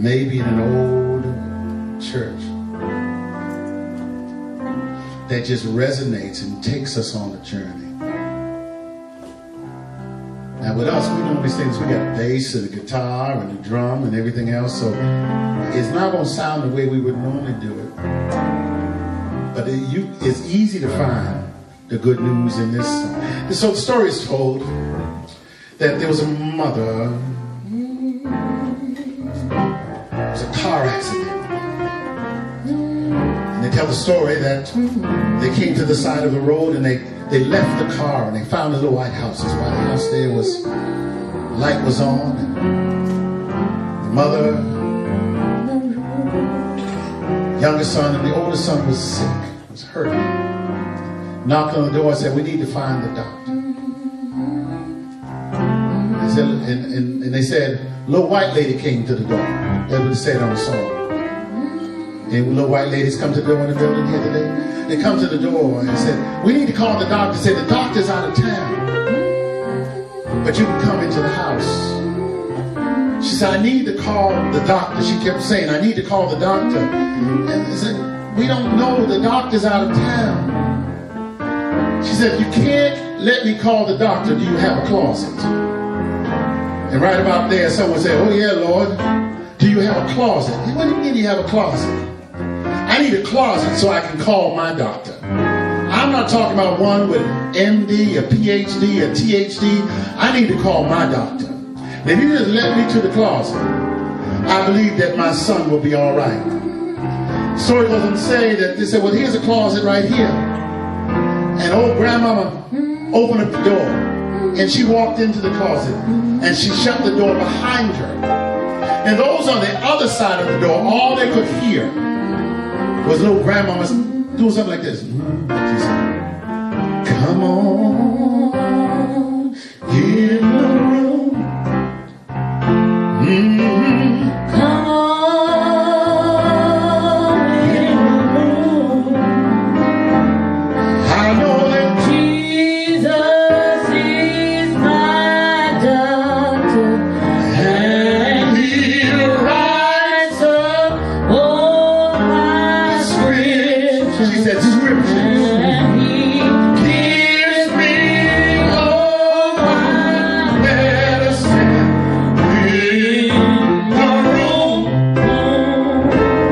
maybe in an old church that just resonates and takes us on a journey. Now with us, we know these things. We got a bass and a guitar and a drum and everything else, so it's not going to sound the way we would normally do it. But it's easy to find the good news in this song. So the story is told that there was a mother. It was a car accident. And they tell the story that they came to the side of the road and they left the car and they found a little white house. This white house there was, light was on, and the mother, youngest son, and the oldest son was sick, was hurting. Knocked on the door and said, "We need to find the doctor." And they said, "Little white lady came to the door." That's what it said on the song. And little white ladies come to the door in the building here today. They come to the door and said, "We need to call the doctor." Said, "The doctor's out of town, but you can come into the house." She said, "I need to call the doctor." She kept saying, "I need to call the doctor." And they said, "We don't know, the doctor's out of town." She said, "You can't let me call the doctor. Do you have a closet?" And right about there, someone said, "Oh yeah, Lord, do you have a closet?" "What do you mean you have a closet?" "I need a closet so I can call my doctor. I'm not talking about one with MD, a PhD, a THD. I need to call my doctor. And if you just let me to the closet, I believe that my son will be all right." The story doesn't say that. They said, "Well, here's a closet right here." And old grandmama opened up the door and she walked into the closet and she shut the door behind her. And those on the other side of the door, all they could hear was little grandmama doing something like this. She said, "Come on in the room. Come on in the room. I know that Jesus is my doctor, and he writes up all my scriptures." She said scriptures. "And he gives me all my medicine in the room."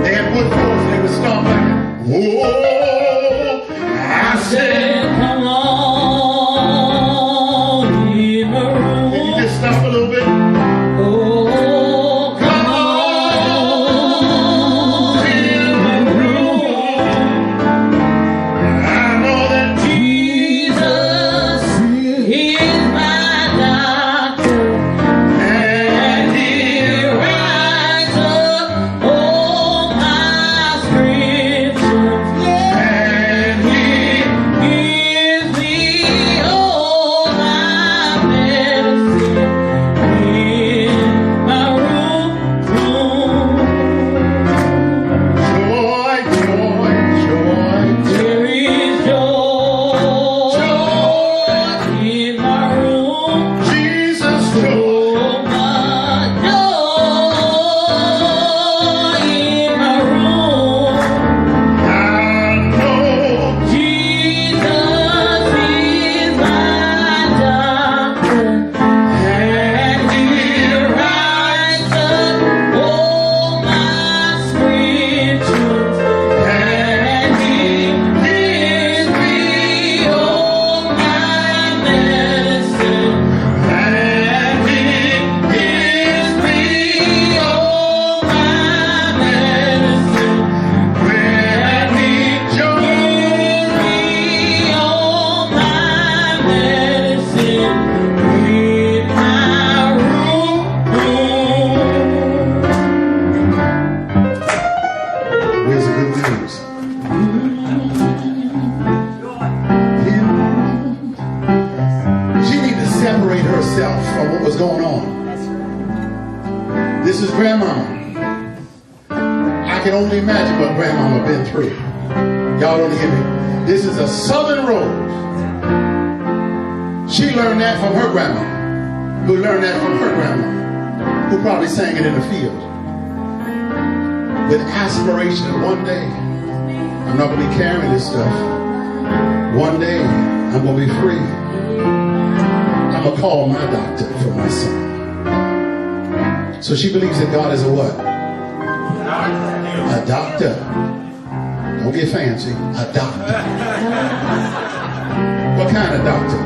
They had wood floors and they would stomp like it. Whoa, I said, "Come on in the room." Can you just stop a little bit? Oh, come on in the room. I know that Jesus is my doctor, and he writes up all my scriptures, and he gives me all my medicine in my room. Joy, joy, joy. There is joy in my room. Jesus, joy. My joy in my room. I know Jesus is my doctor, and he writes up all my scriptures, and he gives me all my medicine, and he gives me all my medicine, when he gives me all my medicine in my room. Where's the good news? She needed to separate herself from what was going on. This is grandmama. I can only imagine what grandmama been through. Y'all don't hear me? This is a southern road. She learned that from her grandma, who learned that from her grandma, who probably sang it in the field. with aspiration. One day, I'm not going to be carrying this stuff. One day, I'm going to be free. I'm going to call my doctor for my son. So she believes that God is a what? A doctor. Don't get fancy. A doctor. What kind of doctor?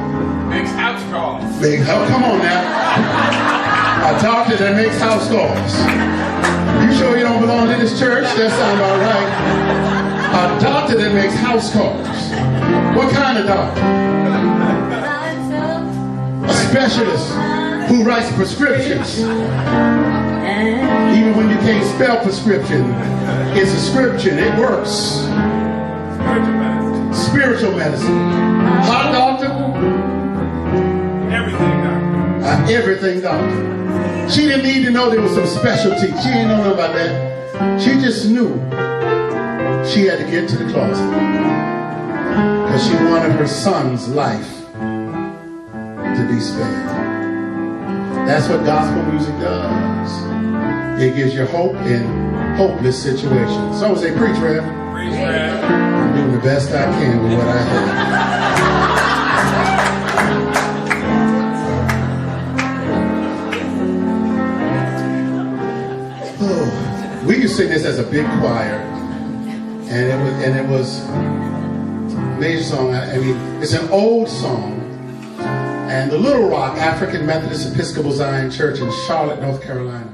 Makes house calls. Come on now. A doctor that makes house calls. You sure you don't belong to this church? That sounds all right. A doctor that makes house calls. What kind of doctor? A specialist who writes prescriptions. Even when you can't spell prescription, it's a scripture. It works. Spiritual medicine. Hot doctor. Everything doctor. Everything doctor. She didn't need to know there was some specialty. She didn't know nothing about that. She just knew she had to get to the closet. Because she wanted her son's life to be spared. That's what gospel music does. It gives you hope in hopeless situations. So say, preach, Rev. Preach, Rev. I'm doing the best I can with what I have. Oh, we could sing this as a big choir, and it was a major song. I mean, it's an old song. And the Little Rock African Methodist Episcopal Zion Church in Charlotte, North Carolina